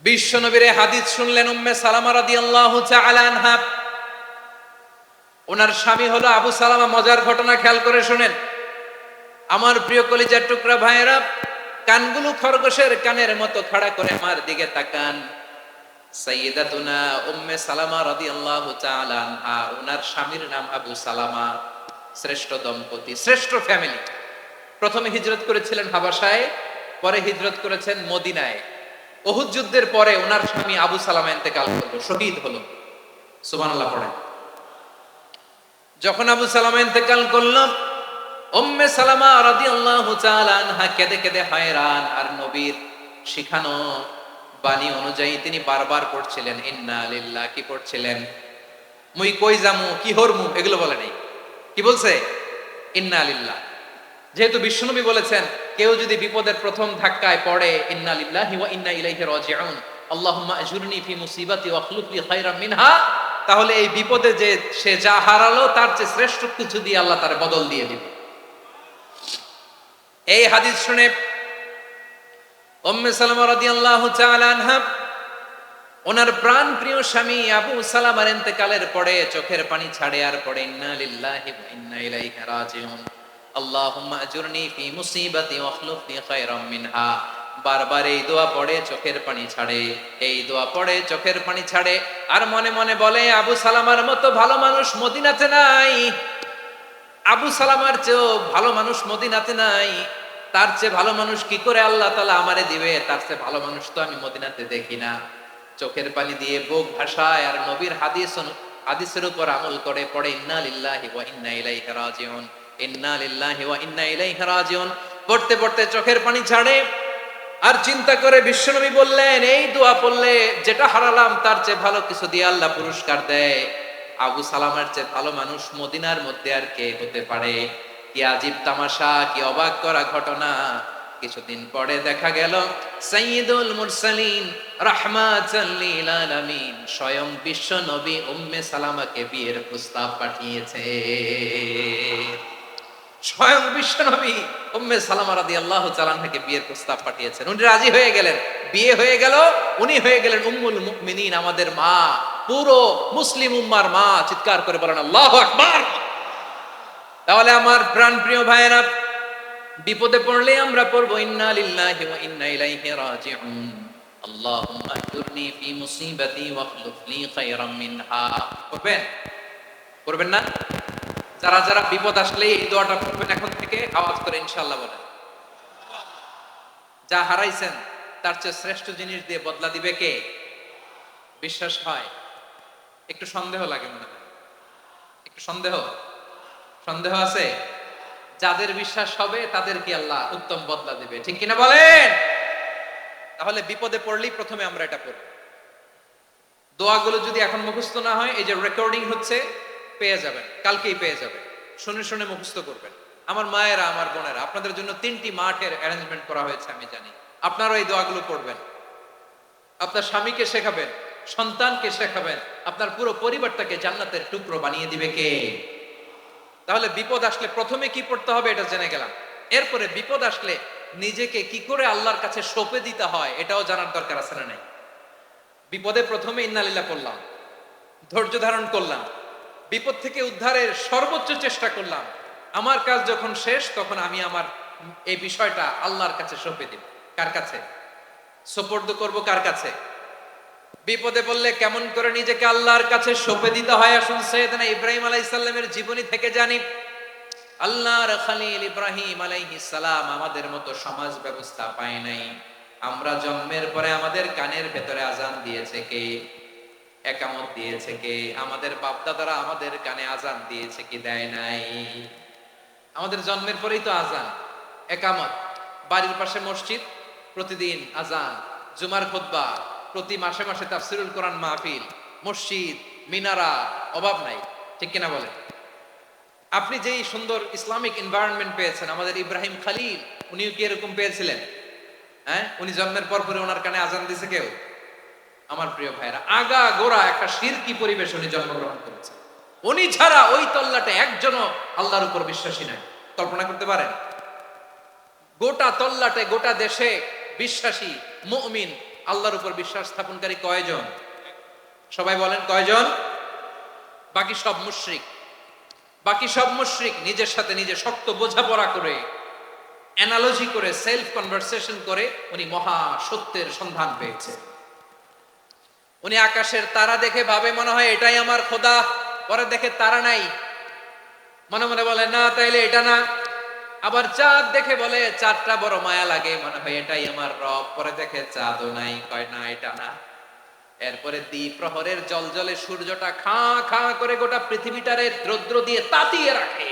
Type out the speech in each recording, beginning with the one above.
বিশ্বনবীর হাদিস শুনলেন উম্মে সালামা রাদিয়াল্লাহু তাআলা আনহা। ওনার স্বামী হলো আবু সালামা। মজার ঘটনা খেয়াল করে শুনেন আমার প্রিয় কলিজার টুকরা ভাইয়েরা। কানগুলো খরগোশের কানের মতো খাড়া করে আমার দিকে তাকান। সাইয়্যিদাতুনা উম্মে সালামা রাদিয়াল্লাহু তাআলা আনহা, ওনার স্বামীর নাম আবু সালামা। শ্রেষ্ঠ দম্পতি, শ্রেষ্ঠ ফ্যামিলি। প্রথমে হিজরত করেছিলেন হাবাসায়, পরে হিজরত করেছেন মদিনায়। উহুদ যুদ্ধের পরে ওনার স্বামী আবু সালামা ইন্তেকাল করলো, শহীদ হলো। সুবহানাল্লাহ পড়েন। যখন আবু সালামা ইন্তেকাল করলো, উম্মে সালামা রাদিয়াল্লাহু তাআলা আনহা কেঁদে কেঁদে হয়রান। আর নবীর শিখানো বাণী অনুযায়ী তিনি বারবার পড়ছিলেন ইন্না লিল্লাহ। কি পড়ছিলেন? মুই কই যামু, কি হরমু, এগুলো বলে নাই। কি বলছে? ইন্না লিল্লাহ। যেহেতু বিশ্বনবী বলেছেন কেউ যদি বিপদের প্রথম ধাক্কায় পড়ে ইন্না লিল্লাহি ওয়া ইন্না ইলাইহি রাজিউন, আল্লাহুম্মা আজুরনি ফি মুসিবাতি ওয়া আখলুফ লি খায়রাম মিনহা, তাহলে এই বিপদে যে সে যা হারালো তার চেয়ে শ্রেষ্ঠ কিছু দিয়ে আল্লাহ তার বদল দিয়ে দিবে। এই হাদিস শুনে উম্মে সালামা রাদিয়াল্লাহু তাআলা আনহা ওনার প্রাণ প্রিয় স্বামী আবু সালামার ইন্তেকালের পরে চোখের পানি ছাড়ে আর পড়ে ইন্না লিল্লাহি ওয়া ইন্না ইলাইহি রাজিউন, আল্লাহুম্মা আজুরনি ফি মুসিবাতি ওয়া আখলুফ লি খায়রাম মিনহা। বারবার এই দোয়া পড়ে চোখের পানি ছাড়ে, এই দোয়া পড়ে চোখের পানি ছাড়ে। আর মনে মনে বলে আবু সালামার মতো ভালো মানুষ মদিনাতে নাই, আবু সালামার চেয়েও ভালো মানুষ মদিনাতে নাই। তার চেয়ে ভালো মানুষ কি করে আল্লাহ তাআলা আমারে দিবে? তার চেয়ে ভালো মানুষ তো আমি মদিনাতে দেখি না। চোখের পানি দিয়ে বুক ভাসায় আর নবীর হাদিসের উপর আমল করে পড়ে ইন্না লিল্লাহি ওয়া ইন্না ইলাইহি রাজিউন, ইন্না লিল্লাহি ওয়া ইন্না ইলাইহি রাজিউন। পড়তে পড়তে চোখের পানি ছাড়ে আর চিন্তা করে বিশ্বনবী বললেন এই দোয়া পড়লে যেটা হারালাম তার চেয়ে ভালো কিছু দিয়ে আল্লাহ পুরস্কার দেয়। আবু সালামার চেয়ে ভালো মানুষ মদিনার মধ্যে আর কে হতে পারে? কি আজীব তামাশা, কি অবাক করা ঘটনা। কিছুদিন পরে দেখা গেল সাইয়্যিদুল মুরসালিন রাহমাতাল লিল আলামিন স্বয়ং বিশ্ব নবী উম্মে সালামাকে বিয়ের প্রস্তাব পাঠিয়েছে। স্বয়ং বিশ্ব নবী উম্মে সালামা রাদিয়াল্লাহু তাআলা আনহাকে বিয়ের প্রস্তাব পাঠিয়েছেন। উনি রাজি হয়ে গেলেন, বিয়ে হয়ে গেল। উনি হয়ে গেলেন উম্মুল মুমিনিন, আমাদের মা, পুরো মুসলিম উম্মার মা। চিৎকার করে বলেন আল্লাহু আকবার। তাহলে আমার প্রাণপ্রিয় ভাইয়েরা, বিপদে পড়লে আমরা পড়বো ইন্না লিল্লাহি ওয়া ইন্না ইলাইহি রাজিউন, আল্লাহুম্মা আজুরনি ফি মুসিবাতি ওয়া আখলুফ লি খায়রাম মিনহা। পড়বেন? পড়বেন না? যারা যারা বিপদ আসলে এই দোয়াটা পড়বেন এখন থেকে আওয়াজ করে ইনশাআল্লাহ বলেন। যা হারাইছেন তার চেয়ে শ্রেষ্ঠ জিনিস দিয়ে বদলা দিবে কে? বিশ্বাস হয়? একটু সন্দেহ লাগে মনে হয়, একটু সন্দেহ আছে? যাদের বিশ্বাস হবে তাদের কি আল্লাহ উত্তম বদলা দিবে, ঠিক কিনা বলেন? তাহলে বিপদে পড়লেই প্রথমে আমরা এটা পড়ব। দোয়াগুলো যদি এখন মুখস্থ না হয়, এই যে রেকর্ডিং হচ্ছে, পেয়ে যাবেন, কালকেই পেয়ে যাবেন। শুনে শুনে মুখস্থ করবেন। আমার মায়েরা, আমার বোনেরা, আপনাদের জন্য 3টি মাঠের অ্যারেঞ্জমেন্ট করা হয়েছে, আমি জানি। আপনারাও এই দোয়াগুলো পড়বেন, আপনার স্বামীকে শেখাবেন, সন্তানকে শেখাবেন, আপনার পুরো পরিবারটাকে জান্নাতের টুকরো বানিয়ে দিবে কে? তাহলে বিপদ আসলে প্রথমে কি পড়তে হবে এটা জেনে গেলাম। এরপরে বিপদ আসলে নিজেকে কি করে আল্লাহর কাছে সঁপে দিতে হয় এটাও জানার দরকার আছে না নাই? বিপদে প্রথমে ইন্না লিল্লাহ করলাম, ধৈর্য ধারণ করলাম, বিপদ থেকে উদ্ধারের সর্বোচ্চ চেষ্টা করলাম। আমার কাজ যখন শেষ তখন আমি আমার এই বিষয়টা আল্লাহর কাছে সঁপে দিব। কার কাছে সোপর্দ করব? কার কাছে? বিপদে পড়লে কেমন করে নিজেকে আল্লাহর কাছে সঁপে দিতে হয় আসুন সাইয়েদনা ইব্রাহিম আলাইহিস সালামের জীবনী থেকে জানি। আল্লাহর খলিল ইব্রাহিম আলাইহিস সালাম আমাদের মতো সমাজ ব্যবস্থা পায় নাই। আমরা জন্মের পরে আমাদের কানের ভেতরে আজান দিয়েছে কে? একামত দিয়েছে কে? আমাদের বাপ দাদারা আমাদের কানে আজান দিয়েছে কি? দেয় নাই। আমাদের জন্মের পরেই তো আজান, একামত, বাড়ির পাশে মসজিদ, প্রতিদিন আজান, জুমার খুতবা, প্রতি মাসে মাসে তাফসিরুল কোরআন মাহফিল, মসজিদ, মিনারা, অভাব নাই, ঠিক কিনা বলেন? আপনি যেই সুন্দর ইসলামিক এনভায়রনমেন্ট পেয়েছেন, আমাদের ইব্রাহিম খলিল উনিও কি এরকম পেয়েছিলেন? হ্যাঁ, উনি জন্মের পর পরে ওনার কানে আজান দিয়েছে কেউ? আমার প্রিয় ভাইরা, আগা গোড়া একটা শিরকি পরিবেশ উনি জন্মগ্রহণ করেছেন। উনি ছাড়া ওই তল্লাটে একজনও আল্লাহর উপর বিশ্বাসী নাই। কল্পনা করতে পারেন? গোটা তল্লাটে, গোটা দেশে বিশ্বাসী মুমিন আল্লাহর উপর বিশ্বাস স্থাপনকারী কয়জন? সবাই বলেন কয়জন? বাকি সব মুশরিক। বাকি সব মুশরিক নিজের সাথে নিজে শক্ত বোঝাপড়া করে, অ্যানালজি করে, সেলফ কনভারসেশন করে উনি মহা সত্যের সন্ধান পেয়েছে। উনি আকাশের তারা দেখে ভাবে মনে হয় এটাই আমার খোদা, পরে দেখে তারা নাই, মনে মনে বলে না তাইলে এটা না। আবার চাঁদ দেখে বলে চাঁদটা বড় মায়া লাগে, মনে হয় এটাই আমার রব, পরে দেখে চাঁদও নাই, কয় না এটা না। এরপরে দ্বীপ প্রহরের জলজলে সূর্যটা খাঁ খাঁ করে গোটা পৃথিবীটারে রৌদ্র দিয়ে তাতিয়ে রাখে।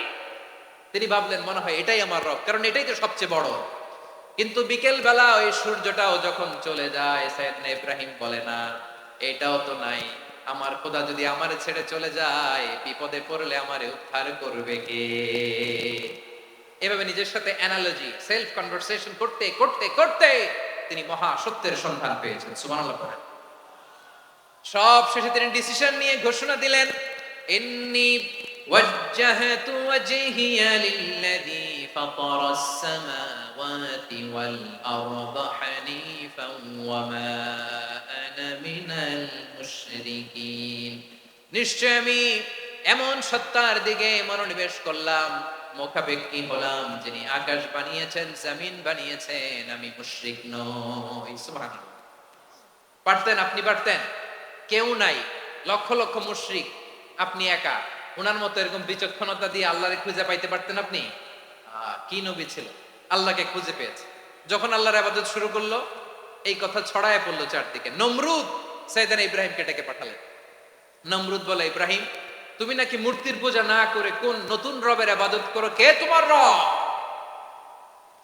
তিনি ভাবলেন মনে হয় এটাই আমার রব, কারণ এটাই তো সবচেয়ে বড়। কিন্তু বিকেল বেলা ওই সূর্যটাও যখন চলে যায়, সাইয়েদনা ইব্রাহিম বলে না এটাও তো নাই, আমার খোদা যদি আমারে ছেড়ে চলে যায়, বিপদে পড়লে আমারে উদ্ধার করবে কে? এভাবে নিজের সাথে অ্যানালজি, সেলফ কনভারসেশন করতে করতে করতে তিনি মহা সত্যের সন্ধান পেয়েছেন। সুবহানাল্লাহ পড়েন। সব শেষে তিনি ডিসিশন নিয়ে ঘোষণা দিলেন, ইন্নী ওয়াজ্জাহতু ওয়াজহিয়া লিল্লাযী ফাতারাস সামাওয়াতি ওয়াল আরদা হানিফান ওয়া মা আনা মিনাল মুশরিকিন। নিশ্চয় আমি এমন সত্তার দিকে মনোনিবেশ করলাম, মুখাপেক্ষী হলাম, যিনি আকাশ বানিয়েছেন, জমিন বানিয়েছেন, আমি মুশরিক নই। সুবহানাল্লাহ। পারতেন, আপনি পারতেন? কেউ নাই, লক্ষ লক্ষ মুশরিক, আপনি একা। ওনার মতো এরকম বিচক্ষণতা দিয়ে আল্লাহরে খুঁজে পাইতে পারতেন আপনি? কি নবী ছিল, আল্লাহকে খুঁজে পেয়েছে। যখন আল্লাহর ইবাদত শুরু করলো, এই কথা ছড়ায় পড়লো চারদিকে। নমরুদ সাইয়েদনা ইব্রাহিমকে ডেকে পাঠালেন। নমরুদ বলে, ইব্রাহিম তুমি নাকি মূর্তির পূজা না করে কোন নতুন রবের ইবাদত করো, কে তোমার রব?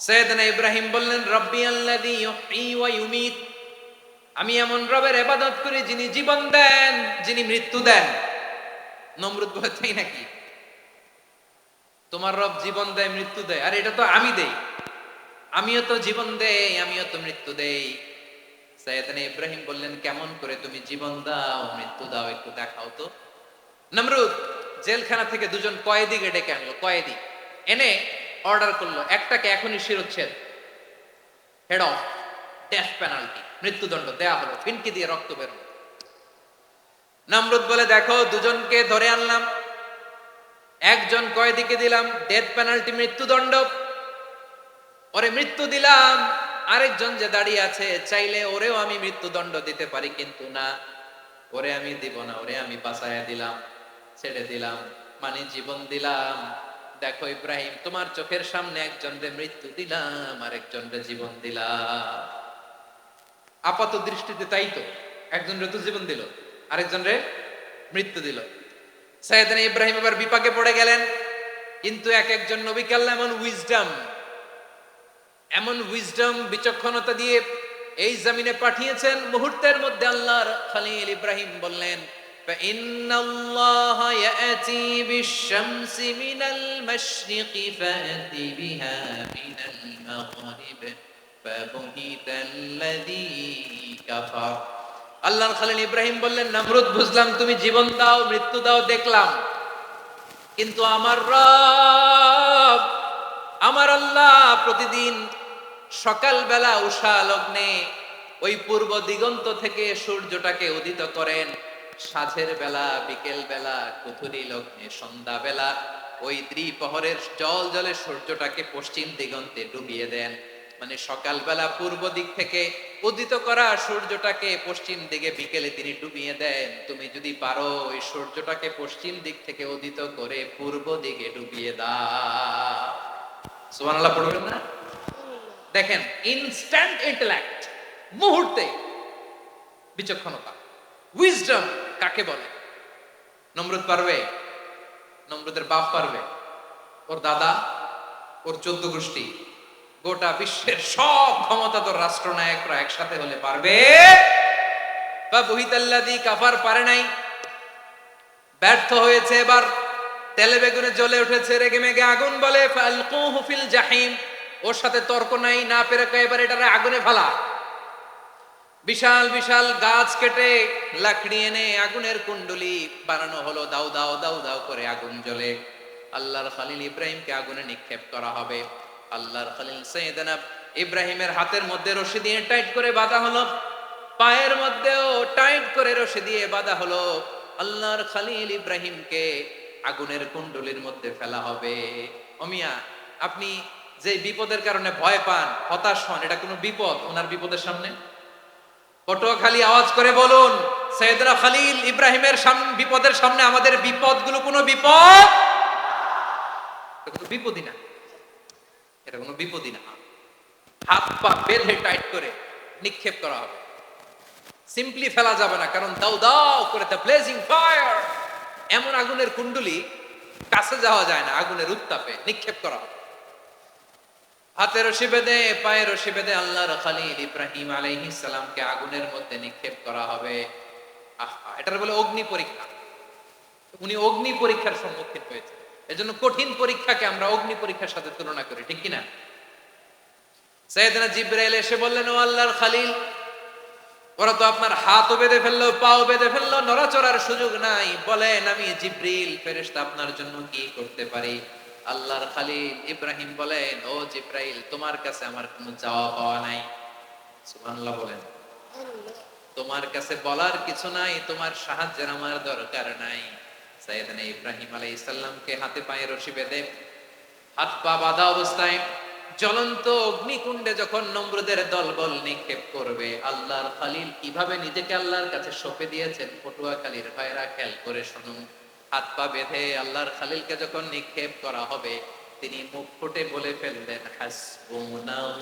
সাইয়েদনা ইব্রাহিম বললেন, রব্বি আল্লাযী ইউহয়ী ওয়া ইউমীত, আমি এমন রবের ইবাদত করি যিনি জীবন দেন, যিনি মৃত্যু দেন। নমরুদ বলে, তাই নাকি? তোমার রব জীবন দেয়, মৃত্যু দেয়, আর এটা তো আমি দেই, আমিও তো জীবন দেই, আমিও তো মৃত্যু দেই। সাইয়েদনা ইব্রাহিম বললেন, কেমন করে তুমি জীবন দাও, মৃত্যু দাও, একটু দেখাও তো। নমরুদ জেলখানা থেকে দুজন কয়েদিকে ডেকে আনলো। কয়েদি এনে অর্ডার করলো, একটাকে এখনই শিরোচ্ছেদ, হেড অফ, ডেথ পেনাল্টি, মৃত্যুদণ্ড দেয়া হলো, ফিনকি দিয়ে রক্ত বের হলো। নমরুদ বলে, দেখো দুজনকে ধরে আনলাম, একজন কয়েদিকে দিলাম ডেথ পেনাল্টি, মৃত্যুদণ্ড, ওরে মৃত্যু দিলাম। আরেকজন যে দাঁড়িয়ে আছে, চাইলে ওরেও আমি মৃত্যুদণ্ড দিতে পারি, কিন্তু না, ওরে আমি দিব না, ওরে আমি বাঁচাইয়া দিলাম, ছেড়ে দিলাম, মানে জীবন দিলাম। দেখো ইব্রাহিম, তোমার চোখের সামনে একজনরে মৃত্যু দিলাম, আরেকজনরে জীবন দিলাম। আপাত দৃষ্টিতে তাই তো, একজনরে তো জীবন দিল, আরেকজনরে মৃত্যু দিল। সাইয়েদনা ইব্রাহিম এবার বিপাকে পড়ে গেলেন। কিন্তু এক একজন নবীকে আল্লাহ এমন উইজডম বিচক্ষণতা দিয়ে এই জমিনে পাঠিয়েছেন, মুহূর্তের মধ্যে আল্লাহর খলিল ইব্রাহিম বললেন, ফাইন্নাল্লাহা ইয়াতি বিশ-শামসি মিনাল মাশরিকি ফাতি বিহা মিনাল মাগরিব ফাবুহিতাল্লাযী কাফার। আল্লাহর খলিল ইব্রাহিম বললেন, নমরুদ বুঝলাম তুমি জীবন দাও, মৃত্যু দাও, দেখলাম, কিন্তু আমার রব, আমার আল্লাহ প্রতিদিন সকালবেলা উষা লগ্নে ওই পূর্ব দিগন্ত থেকে সূর্যটাকে উদিত করেন, সাঁঝের বেলা, বিকেল বেলা, কুথুরি লগ্নে, সন্ধ্যা বেলা ওই দ্বিপ্রহরের জল জলে সূর্যটাকে পশ্চিম দিগন্তে ডুবিয়ে দেন। মানে সকালবেলা পূর্ব দিক থেকে উদিত করা সূর্যটাকে পশ্চিম দিকে বিকেলে তিনি ডুবিয়ে দেন। তুমি যদি পারো ওই সূর্যটাকে পশ্চিম দিক থেকে উদিত করে পূর্ব দিকে ডুবিয়ে দাও। সুবহানাল্লাহ পড়বেন না? দেখেন, ইনস্ট্যান্ট ইন্টেলেক্ট, মুহূর্তে বিচক্ষণতা, উইজডম কাকে বলে? নমরুদ পারবে? নমরুদের বাপ পারবে? ওর দাদা, ওর 14 গোষ্ঠী, গোটা বিশ্বের সব ক্ষমতাধর রাষ্ট্রনায়করা একসাথে হলে পারবে? বা বহিতাল্লাযী কাফার পারে নাই, ব্যর্থ হয়েছে। এবার তেলে বেগুনে জ্বলে উঠেছে, রেগে মেগে আগুন বলে, ফালকুহু ফিল জাহিম, ওর সাথে তর্ক নাই, না পেরে এবার এটারে আগুনে ফেলা। বিশাল বিশাল গাছ কেটে লাকড়ি এনে আগুনের কুণ্ডলি বানানো হলো, দাও দাও দাও দাও করে আগুন জ্বলে। আল্লাহর খলিল ইব্রাহিমকে আগুনে নিক্ষেপ করা হবে। আল্লাহর খলিল সাইয়েদনা ইব্রাহিমের হাতের মধ্যে রশি দিয়ে টাইট করে বাঁধা হলো। পায়ের মধ্যেও টাইট করে রশি দিয়ে বাঁধা হলো। আল্লাহর খলিল ইব্রাহিমকে আগুনের কুণ্ডলীর মধ্যে ফেলা হবে। অমিয়া, আপনি যে বিপদের কারণে ভয় পান, হতাশ হন, এটা কোনো বিপদ ওনার বিপদের সামনে? পটুয়াখালী আওয়াজ করে বলুন, সৈয়দনা খলিল ইব্রাহিমের বিপদের সামনে আমাদের বিপদগুলো কোনো বিপদ? এটা কোনো বিপদই না, এটা কোনো বিপদই না। হাত পা বেঁধে টাইট করে নিক্ষেপ করা হবে, সিম্পলি ফেলা যাবে না, কারণ দাও দাও করে দ্য ব্লেজিং ফায়ার, এমন আগুনের কুণ্ডলী, কাছে যাওয়া যায় না, আগুনের উত্তাপে নিক্ষেপ করা হবে। হাতে রশি বেঁধে পায়ে রশি বেঁধে আল্লাহর খলিল ইব্রাহিম আলাইহিস সালামকে আগুনের মধ্যে নিক্ষেপ করা হবে। আহা, এটার বলে অগ্নি পরীক্ষা। উনি অগ্নি পরীক্ষার সম্মুখীন হয়েছে, এজন্য কঠিন পরীক্ষাকে আমরা অগ্নি পরীক্ষার সাথে তুলনা করি, ঠিক কিনা? সাইয়েদনা জিবরাইল এসে বললেন, ও আল্লাহর খলিল, ওরা তো আপনার হাতও বেঁধে ফেললো, পাও বেঁধে ফেললো, নড়াচড়ার সুযোগ নাই, বলেন আমি জিবরিল ফেরেশতা আপনার জন্য কি করতে পারি? আল্লাহর খলিল ইব্রাহিম বলেন, ও জিবরাইল, তোমার কাছে আমার কোনো চাওয়া পাওয়া নাই। সুবহানাল্লাহ বলেন। তোমার কাছে বলার কিছু নাই, তোমার সাহায্যের আমার দরকার নাই। সাইয়েদনা ইব্রাহিম আলাইহিস সালামকে হাতে পায়ে রশি বেঁধে হাত পা বাঁধা অবস্থায় জ্বলন্ত অগ্নিকুণ্ডে যখন নমরুদের দলবল নিক্ষেপ করবে, আল্লাহর খলিল কিভাবে নিজেকে আল্লাহর কাছে সঁপে দিয়েছেন, পটুয়াখালীর ভাইরা খেয়াল করে শুনুন। হাত পা বেঁধে আল্লাহর খলিলকে যখন নিক্ষেপ করা হবে, তিনি মুখ ফুটে বলে ফেললেন, হাসবুনাল্লাহ